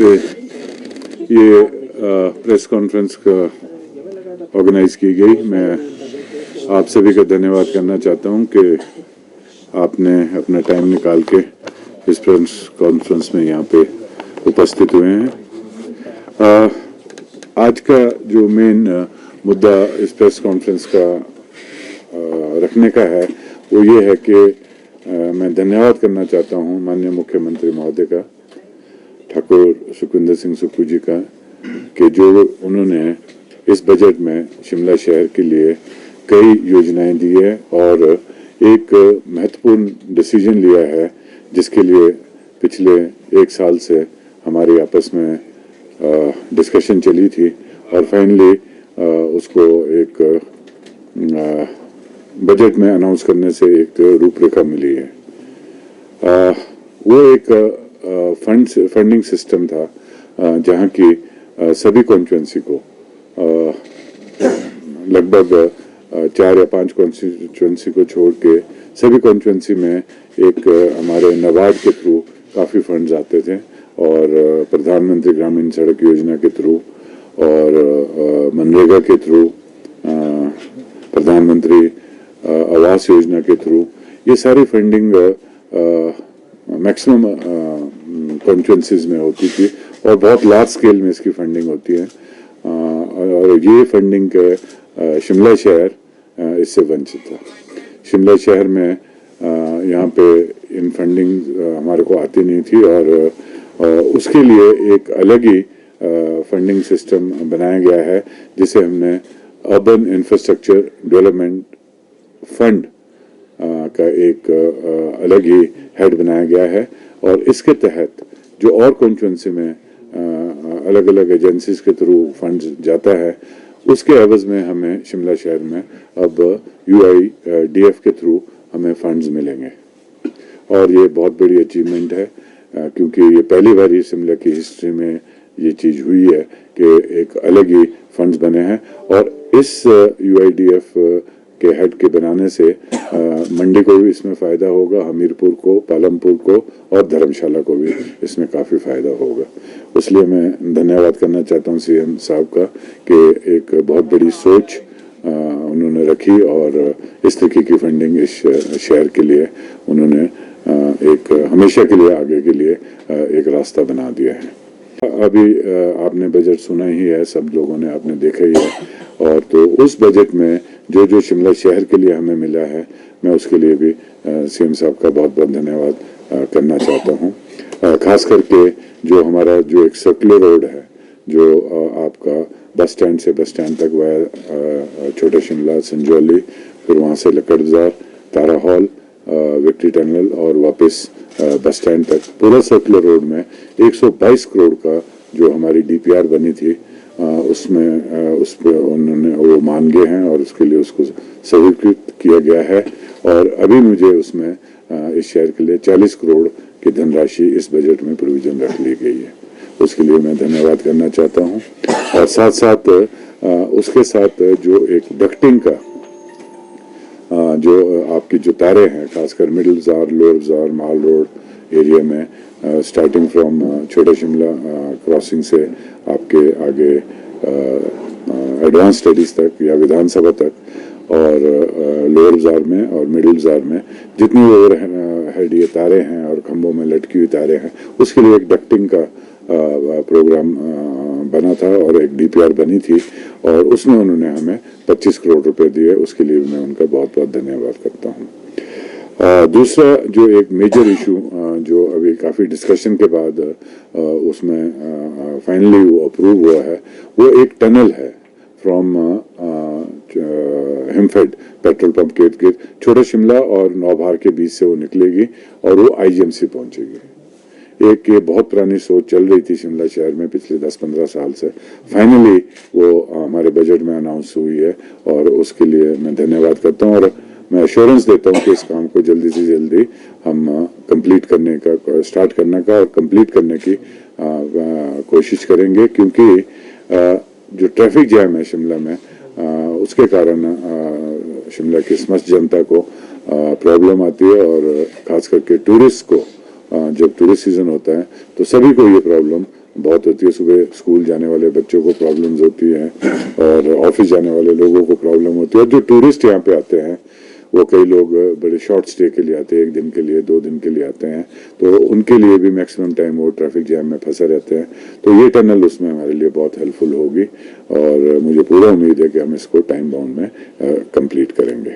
पे ये press conference का ऑर्गेनाइज की गई। मैं आप सभी का धन्यवाद करना चाहता हूं कि आपने अपना टाइम निकाल के इस प्रेस कॉन्फ्रेंस में यहाँ पे उपस्थित हुए हैं। आज का जो मेन मुद्दा इस प्रेस कॉन्फ्रेंस का रखने का है वो ये है कि मैं धन्यवाद करना चाहता हूँ माननीय मुख्यमंत्री महोदय का, ठाकुर सुखविंदर सिंह सुक्खू जी का, कि जो उन्होंने इस बजट में शिमला शहर के लिए कई योजनाएं दी है और एक महत्वपूर्ण डिसीजन लिया है जिसके लिए पिछले एक साल से हमारी आपस में डिस्कशन चली थी और फाइनली उसको एक बजट में अनाउंस करने से एक रूपरेखा मिली है। वो एक फंडिंग सिस्टम था जहाँ की सभी कॉन्स्टिट्यूंसी को लगभग 4 या 5 कॉन्स्टिट्यूंसी को छोड़ के सभी कॉन्स्टिट्यूंसी में एक हमारे नबार्ड के थ्रू काफ़ी फंड्स आते थे और प्रधानमंत्री ग्रामीण सड़क योजना के थ्रू और मनरेगा के थ्रू, प्रधानमंत्री आवास योजना के थ्रू ये सारी फंडिंग मैक्सिमम कॉन्स्टिट्यूंसीज में होती थी और बहुत लार्ज स्केल में इसकी फंडिंग होती है और ये फंडिंग के शिमला शहर इससे वंचित था। शिमला शहर में यहाँ पे इन फंडिंग हमारे को आती नहीं थी और उसके लिए एक अलग ही फंडिंग सिस्टम बनाया गया है जिसे हमने अर्बन इंफ्रास्ट्रक्चर डेवलपमेंट फंड का एक अलग ही हेड बनाया गया है और इसके तहत जो और कॉन्स्टिट्यूंसी में अलग अलग एजेंसीज के थ्रू फंड्स जाता है उसके एवज में हमें शिमला शहर में अब UIDF के थ्रू हमें फंड्स मिलेंगे और ये बहुत बड़ी अचीवमेंट है क्योंकि ये पहली बार ही शिमला की हिस्ट्री में ये चीज़ हुई है कि एक अलग ही फंड्स बने हैं और इस UIDF के हेड के बनाने से मंडी को भी इसमें फ़ायदा होगा, हमीरपुर को, पालमपुर को और धर्मशाला को भी इसमें काफ़ी फ़ायदा होगा। इसलिए मैं धन्यवाद करना चाहता हूँ CM साहब का कि एक बहुत बड़ी सोच उन्होंने रखी और इस तरीके की फंडिंग इस शहर के लिए उन्होंने एक हमेशा के लिए आगे के लिए एक रास्ता बना दिया है। अभी आपने बजट सुना ही है, सब लोगों ने आपने देखा ही है और तो उस बजट में जो जो शिमला शहर के लिए हमें मिला है मैं उसके लिए भी CM साहब का बहुत बहुत धन्यवाद करना चाहता हूँ। खास करके जो हमारा जो एक सर्कुलर रोड है जो आपका बस स्टैंड से बस स्टैंड तक वाया छोटा शिमला, संजौली, फिर वहाँ से लक्कड़ बाजार, तारा हॉल, विक्ट्री टनल और वापस बस स्टैंड तक पूरा सर्कुलर रोड में 122 करोड़ का जो हमारी DPR बनी थी उसमें उस पर उन्होंने वो मान गए हैं और उसके लिए उसको स्वीकृत किया गया है और अभी मुझे उसमें इस शहर के लिए 40 करोड़ की धनराशि इस बजट में प्रोविजन रख ली गई है। उसके लिए मैं धन्यवाद करना चाहता हूँ और साथ साथ उसके साथ जो एक डक्टिंग का जो आपकी जो तारे हैं खासकर मिडिल बाजार, लोअर बाजार, माल रोड एरिया में स्टार्टिंग फ्रॉम छोटा शिमला क्रॉसिंग से आपके आगे एडवांस स्टडीज तक या विधानसभा तक और लोअर बाजार में और मिडिल बाजार में जितनी ओवर हेड ये तारे हैं और खंभों में लटकी हुई तारे हैं उसके लिए एक डक्टिंग का प्रोग्राम बना था और एक DPR बनी थी और उसमें उन्होंने हमें 25 करोड़ रुपए दिए। उसके लिए मैं उनका बहुत बहुत धन्यवाद करता हूँ। दूसरा जो एक मेजर इशू जो अभी काफ़ी डिस्कशन के बाद उसमें फाइनली वो अप्रूव हुआ है वो एक टनल है फ्रॉम हिमफेड पेट्रोल पंप के इर्द गिर्द छोटा शिमला और नौबहार के बीच से वो निकलेगी और वो IGMC पहुंचेगी। एक ये बहुत पुरानी सोच चल रही थी शिमला शहर में पिछले 10-15 साल से, फाइनली वो हमारे बजट में अनाउंस हुई है और उसके लिए मैं धन्यवाद करता हूँ और मैं एश्योरेंस देता हूँ कि इस काम को जल्दी से जल्दी हम कंप्लीट करने का, स्टार्ट करने का और कंप्लीट करने की कोशिश करेंगे क्योंकि जो ट्रैफिक जैम है शिमला में उसके कारण शिमला की समस्त जनता को प्रॉब्लम आती है और खास करके टूरिस्ट को जब टूरिस्ट सीजन होता है तो सभी को ये प्रॉब्लम बहुत होती है। सुबह स्कूल जाने वाले बच्चों को प्रॉब्लम्स होती हैं और ऑफिस जाने वाले लोगों को प्रॉब्लम होती है। और जो टूरिस्ट यहाँ पे आते हैं वो कई लोग बड़े शॉर्ट स्टे के लिए आते हैं, 1 दिन के लिए 2 दिन के लिए आते हैं, तो उनके लिए भी मैक्सिमम टाइम वो ट्रैफिक जैम में फंसे रहते हैं। तो ये टनल उसमें हमारे लिए बहुत हेल्पफुल होगी और मुझे पूरा उम्मीद है कि हम इसको टाइम बाउंड में कंप्लीट करेंगे।